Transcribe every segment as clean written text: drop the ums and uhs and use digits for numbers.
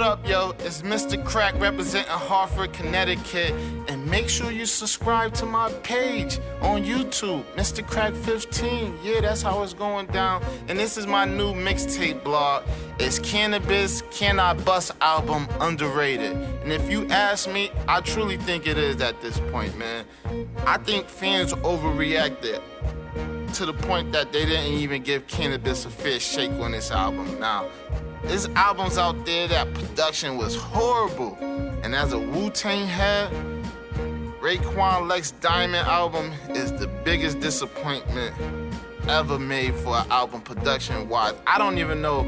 What up, yo? It's Mr. Crack representing Hartford, Connecticut. And make sure you subscribe to my page on YouTube, Mr. Crack 15. Yeah, that's how it's going down. And this is my new mixtape blog. It's Canibus, Can I Bust album, underrated. And if you ask me, I truly think it is at this point, man. I think fans overreacted to the point that they didn't even give Canibus a fair shake on this album. Now, there's albums out there that production was horrible. And as a Wu-Tang head, Raekwon Lex Diamond album is the biggest disappointment ever made for an album production-wise. I don't even know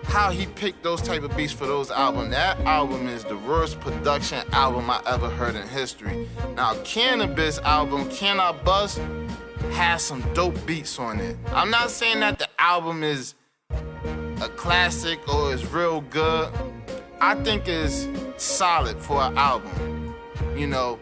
how he picked those type of beats for those albums. That album is the worst production album I ever heard in history. Now, Canibus album, Can I Bust, has some dope beats on it. I'm not saying that the album is a classic or is real good. I think it's solid for an album. You know,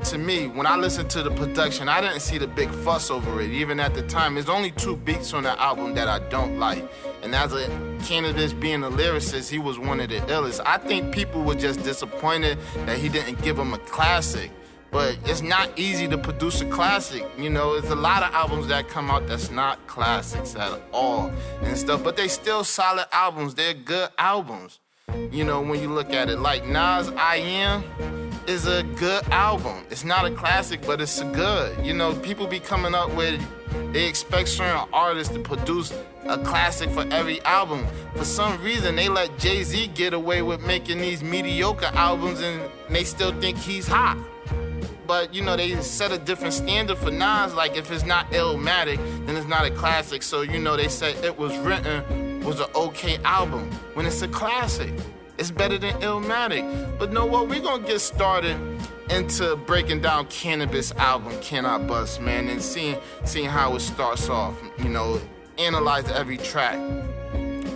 to me, when I listened to the production, I didn't see the big fuss over it. Even at the time, there's only 2 beats on the album that I don't like. And as a Canibus being a lyricist, he was one of the illest. I think people were just disappointed that he didn't give him a classic. But it's not easy to produce a classic. You know, there's a lot of albums that come out that's not classics at all and stuff. But they still solid albums. They're good albums. You know, when you look at it, like Nas I Am is a good album. It's not a classic, but it's a good. You know, people be coming up with, they expect certain artists to produce a classic for every album. For some reason, they let Jay-Z get away with making these mediocre albums and they still think he's hot. But, you know, they set a different standard for Nas. Like, if it's not Illmatic, then it's not a classic. So, you know, they say It Was Written was an okay album. When it's a classic, it's better than Illmatic. But know what? We're going to get started into breaking down Canibus album, Can I Bust, man, and seeing how it starts off. You know, analyze every track.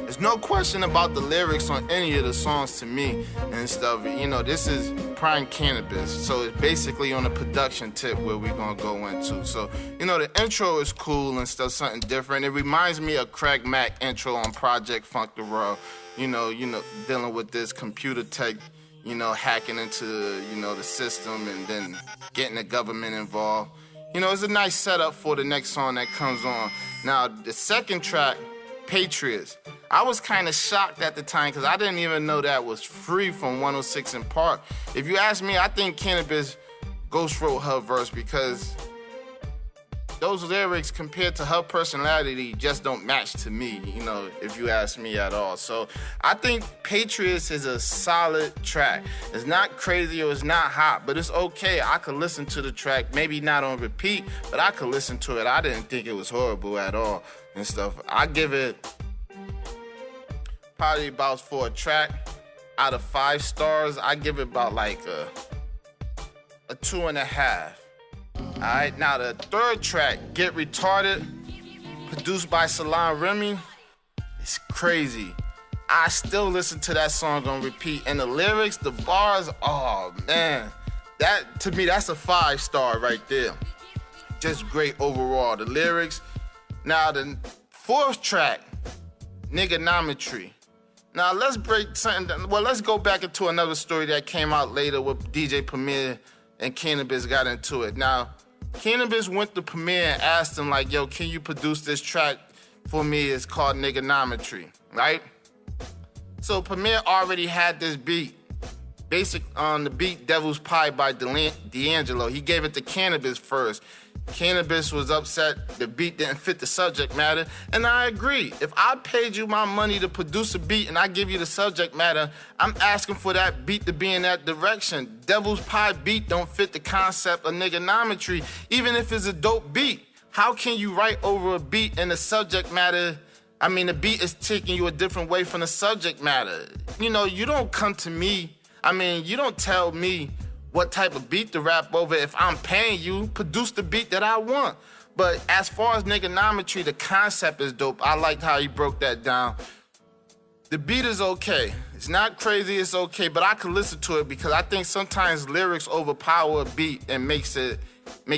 There's no question about the lyrics on any of the songs to me and stuff. You know, this is prime Canibus, so it's basically on the production tip where we're gonna go into. So, you know, the intro is cool and stuff, something different. It reminds me of Craig Mack intro on Project Funk the World. You know, dealing with this computer tech, you know, hacking into, you know, the system and then getting the government involved. You know, it's a nice setup for the next song that comes on. Now, the second track, Patriots. I was kind of shocked at the time because I didn't even know that was free from 106 in Park. If you ask me, I think Canibus ghost wrote her verse because those lyrics compared to her personality just don't match to me, you know, if you ask me at all. So I think Patriots is a solid track. It's not crazy or it's not hot, but it's okay. I could listen to the track, maybe not on repeat, but I could listen to it. I didn't think it was horrible at all and stuff. I give it probably about, for a track, out of 5 stars, I give it about like a 2.5. All right, now the third track, Get Retarded, produced by Salon Remy, it's crazy. I still listen to that song on repeat, and the lyrics, the bars, oh man, that to me, that's a 5-star right there. Just great overall. The lyrics. Now the fourth track, Niggonometry. Now let's break something down. Well, let's go back into another story that came out later with DJ Premier and Canibus got into it. Now, Canibus went to Premier and asked him like, yo, can you produce this track for me? It's called Niggonometry, right? So Premier already had this beat. Basic on the beat, Devil's Pie by D'Angelo. He gave it to Canibus first. Canibus was upset the beat didn't fit the subject matter, and I agree. If I paid you my money to produce a beat and I give you the subject matter, I'm asking for that beat to be in that direction. Devil's Pie beat don't fit the concept of Niggonometry, even if it's a dope beat. How can you write over a beat and the subject matter? I mean, the beat is taking you a different way from the subject matter. You know, you don't come to me. I mean, you don't tell me what type of beat to rap over. If I'm paying you, produce the beat that I want. But as far as Niggonometry, the concept is dope. I liked how he broke that down. The beat is okay. It's not crazy, it's okay, but I could listen to it because I think sometimes lyrics overpower a beat and make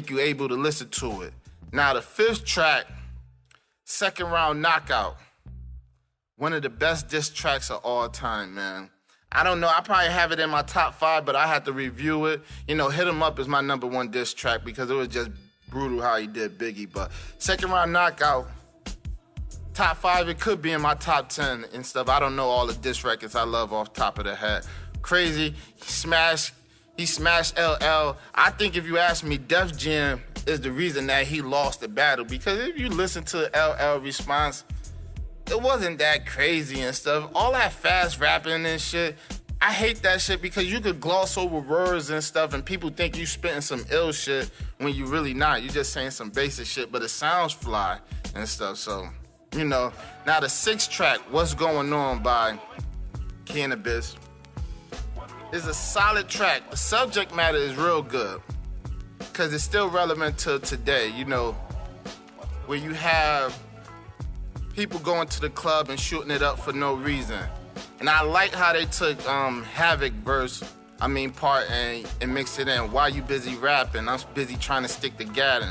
you able to listen to it. Now the fifth track, Second Round Knockout. one of the best diss tracks of all time, man. I don't know, I probably have it in my top 5, but I had to review it. You know, Hit 'Em Up is my #1 diss track because it was just brutal how he did Biggie. But Second Round Knockout, top 5, it could be in my top 10 and stuff. I don't know all the diss records I love off top of the head. Crazy, he smashed LL. I think if you ask me, Def Jam is the reason that he lost the battle, because if you listen to LL response, it wasn't that crazy and stuff. All that fast rapping and shit, I hate that shit because you could gloss over words and stuff and people think you spitting some ill shit when you really not. You just saying some basic shit, but it sounds fly and stuff. So, you know, now the 6th track, What's Going On by Canibus, is a solid track. The subject matter is real good because it's still relevant to today, you know, where you have people going to the club and shooting it up for no reason. And I like how they took Havoc part and mixed it in. Why you busy rapping? I'm busy trying to sneak the gat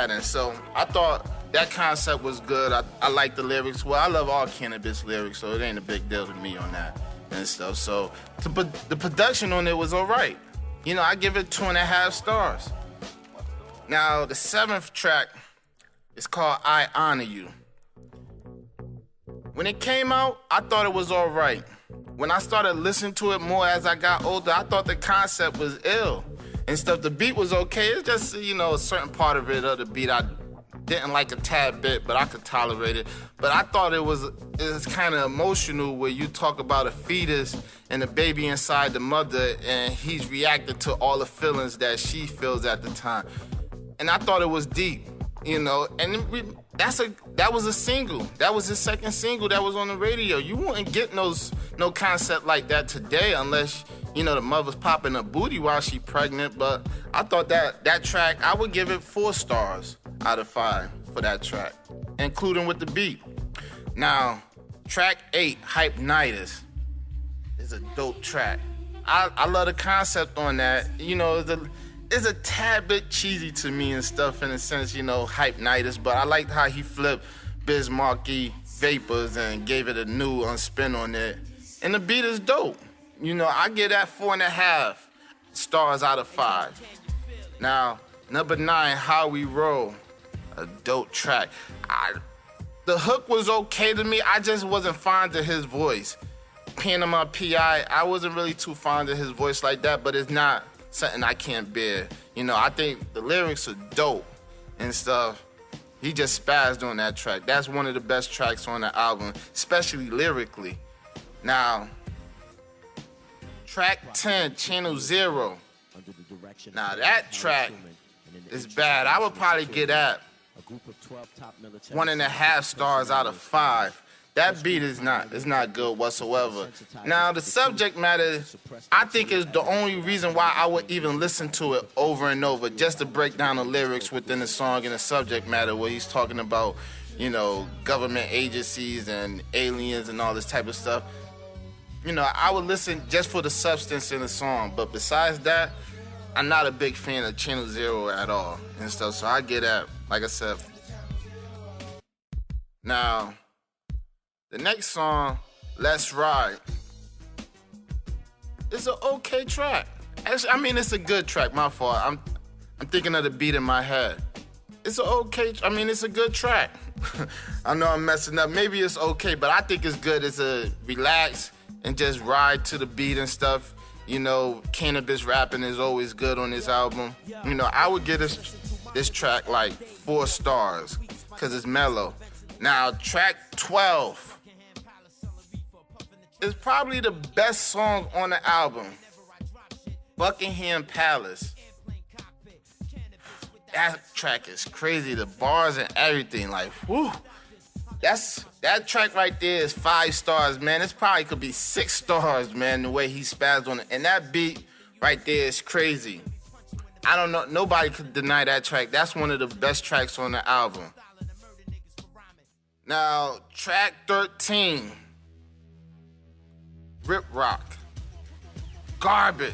in. So I thought that concept was good. I like the lyrics. Well, I love all Canibus lyrics, so it ain't a big deal to me on that and stuff. So the production on it was all right. You know, I give it 2.5 stars. Now, the 7th track, it's called I Honor You. When it came out, I thought it was all right. When I started listening to it more as I got older, I thought the concept was ill and stuff. The beat was okay. It's just, you know, a certain part of it, of the beat, I didn't like a tad bit, but I could tolerate it. But I thought it was kind of emotional where you talk about a fetus and the baby inside the mother and he's reacting to all the feelings that she feels at the time. And I thought it was deep. You know, and that was a single. That was his 2nd single that was on the radio. You wouldn't get no concept like that today unless, you know, the mother's popping a booty while she pregnant. But I thought that track, I would give it 4 stars out of 5 for that track, including with the beat. Now, track 8, Hypnitis, is a dope track. I love the concept on that. You know, it's a tad bit cheesy to me and stuff in a sense, you know, Hypnitis, but I liked how he flipped Biz Markie Vapors and gave it a new spin on it. And the beat is dope. You know, I give that 4.5 stars out of 5. Now, number 9, How We Roll, a dope track. The hook was okay to me. I just wasn't fond of his voice. Panama P.I., I wasn't really too fond of his voice like that, but it's not something I can't bear. You know, I think the lyrics are dope and stuff. He just spazzed on that track. That's one of the best tracks on the album, especially lyrically. Now, track 10, Channel Zero. Now that track is bad. I would probably give that 1.5 stars out of 5. That beat is not good whatsoever. Now, the subject matter, I think, is the only reason why I would even listen to it over and over, just to break down the lyrics within the song and the subject matter where he's talking about, you know, government agencies and aliens and all this type of stuff. You know, I would listen just for the substance in the song, but besides that, I'm not a big fan of Channel Zero at all and stuff, so I get that, like I said. Now, the next song, Let's Ride, it's an okay track. Actually, I mean, it's a good track, my fault. I'm thinking of the beat in my head. It's an okay, I mean, it's a good track. I know I'm messing up. Maybe it's okay, but I think it's good. It's a relax and just ride to the beat and stuff. You know, Canibus rapping is always good on this album. You know, I would give this track like 4 stars because it's mellow. Now, track 12 is probably the best song on the album, Buckingham Palace. That track is crazy, the bars and everything, like, whew. That track right there is 5 stars, man. This probably could be 6 stars, man, the way he spazzed on it. And that beat right there is crazy. I don't know, nobody could deny that track. That's one of the best tracks on the album. Now, track 13, Rip Rock. Garbage.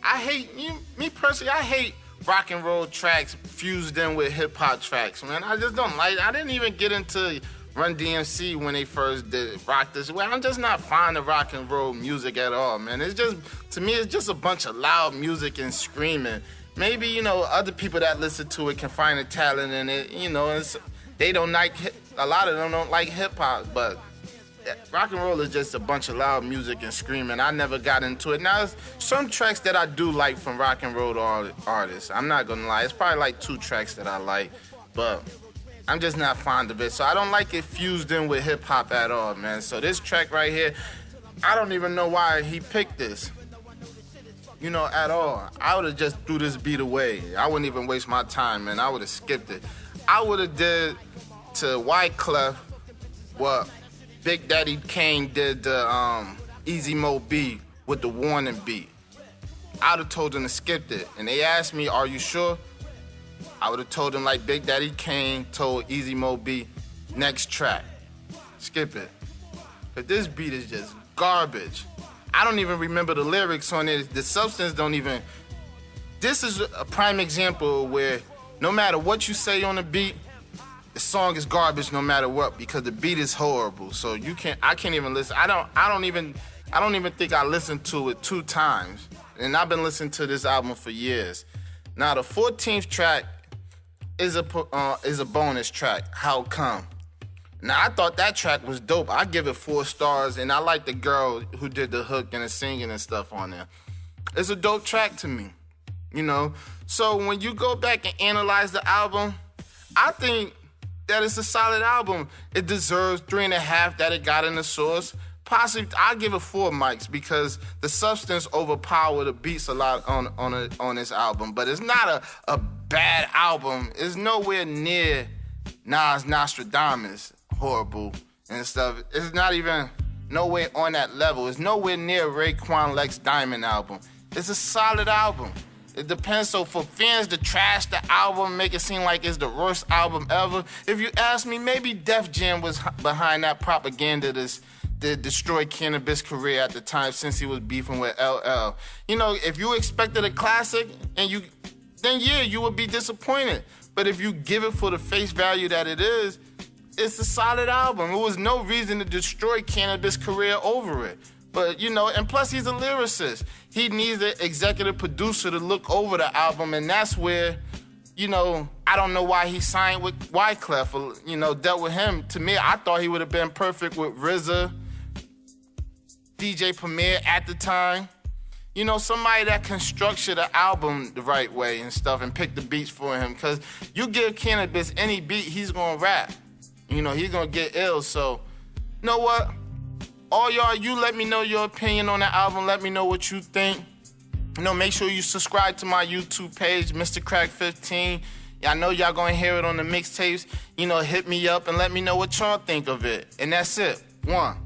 I hate, me personally, I hate rock and roll tracks fused in with hip hop tracks, man. I just don't like it. I didn't even get into Run DMC when they first did Rock This Way. I'm just not fond of rock and roll music at all, man. It's just, to me, it's just a bunch of loud music and screaming. Maybe, you know, other people that listen to it can find a talent in it. You know, they don't like, a lot of them don't like hip hop, but rock and roll is just a bunch of loud music and screaming. I never got into it. Now, there's some tracks that I do like from rock and roll artists. I'm not gonna lie. It's probably like 2 tracks that I like, but I'm just not fond of it. So I don't like it fused in with hip hop at all, man. So this track right here, I don't even know why he picked this, you know, at all. I would have just threw this beat away. I wouldn't even waste my time, man. I would have skipped it. I would have did to Wyclef what Big Daddy Kane did to Easy Mo B with the Warning beat. I would have told them to skip it. And they asked me, are you sure? I would have told them like Big Daddy Kane told Easy Mo B, next track. Skip it. But this beat is just garbage. I don't even remember the lyrics on it. The substance don't even. This is a prime example where no matter what you say on the beat, the song is garbage no matter what, because the beat is horrible. So I can't even listen. I don't even think I listened to it 2 times. And I've been listening to this album for years. Now the 14th track is a bonus track, How Come? Now I thought that track was dope. I give it 4 stars, and I like the girl who did the hook and the singing and stuff on there. It's a dope track to me, you know? So when you go back and analyze the album, I think that it's a solid album. It deserves 3.5 that it got in the source. Possibly, I'll give it 4 mics because the substance overpowered the beats a lot on this album. But it's not a bad album. It's nowhere near Nas Nostradamus horrible and stuff. It's not even nowhere on that level. It's nowhere near Raekwon Lex Diamond album. It's a solid album. It depends. So for fans to trash the album, make it seem like it's the worst album ever, if you ask me, maybe Def Jam was behind that propaganda that destroyed Canibus' career at the time since he was beefing with LL. You know, if you expected a classic, then yeah, you would be disappointed. But if you give it for the face value that it is, it's a solid album. There was no reason to destroy Canibus' career over it. But, you know, and plus he's a lyricist. He needs an executive producer to look over the album, and that's where, you know, I don't know why he signed with Wyclef or, you know, dealt with him. To me, I thought he would have been perfect with RZA, DJ Premier at the time. You know, somebody that can structure the album the right way and stuff and pick the beats for him. Because you give Canibus any beat, he's going to rap. You know, he's going to get ill. So, you know what? All y'all, you let me know your opinion on the album. Let me know what you think. You know, make sure you subscribe to my YouTube page, Mr. Crack 15. I know y'all going to hear it on the mixtapes. You know, hit me up and let me know what y'all think of it. And that's it. 1.